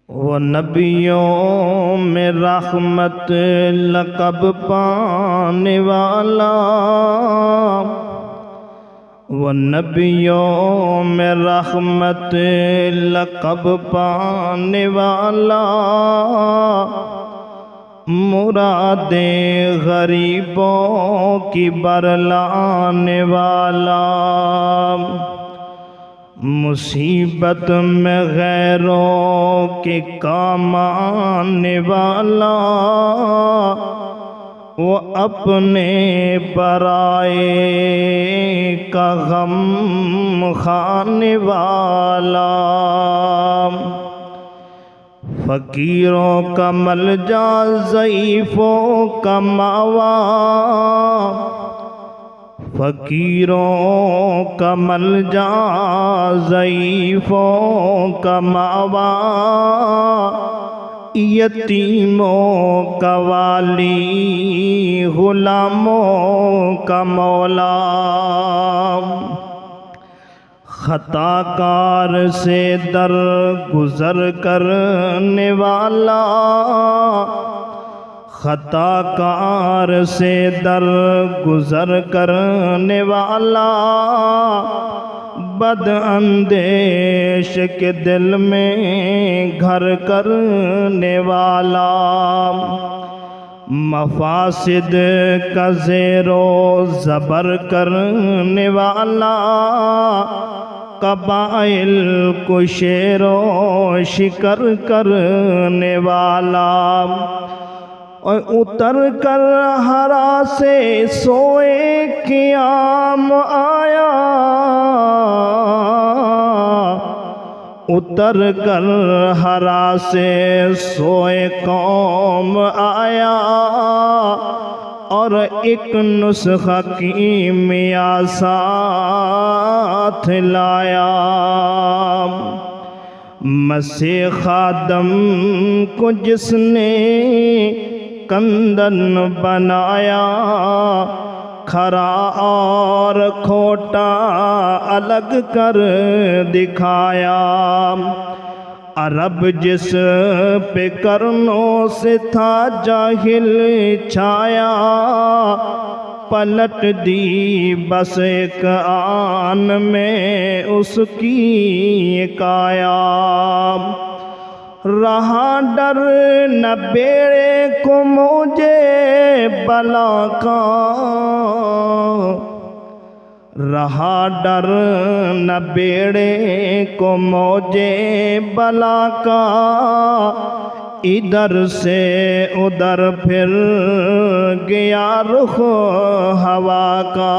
وہ نبیوں میں رحمت لقب پانے والا، وہ نبیوں میں رحمت لقب پانے والا، مرادیں غریبوں کی برلانے والا، مصیبت میں غیروں کے کام آنے والا، وہ اپنے پرائے کا غم کھانے والا، فقیروں کا ملجا ضعیفوں کا ماوا، فقیروں کا ملجا ضعیفوں کا ماوا، یتیموں کا والی غلاموں کا مولا، خطا کار سے در گزر کرنے والا، خطا کار سے در گزر کرنے والا، بد اندیش کے دل میں گھر کرنے والا، مفاسد کا زیر و زبر کرنے والا، قبائل کو شیر و شکر کرنے والا، اور اتر کر ہرا سے سوئے قیام آیا، اتر کر ہرا سے سوئے قوم آیا، اور ایک نسخہ کیمیا ساتھ لایا، مسیح خادم کو جس نے کندن بنایا، کھرا اور کھوٹا الگ کر دکھایا، عرب جس پہ کرنوں سے تھا جاہل چھایا، پلٹ دی بس ایک آن میں اس کی کایا، رہا ڈر نہ بیڑے کو موجے بلا کا، رہا ڈر نہ بیڑے کو موجے بلا کا، ادھر سے ادھر پھر گیا رخ ہوا کا۔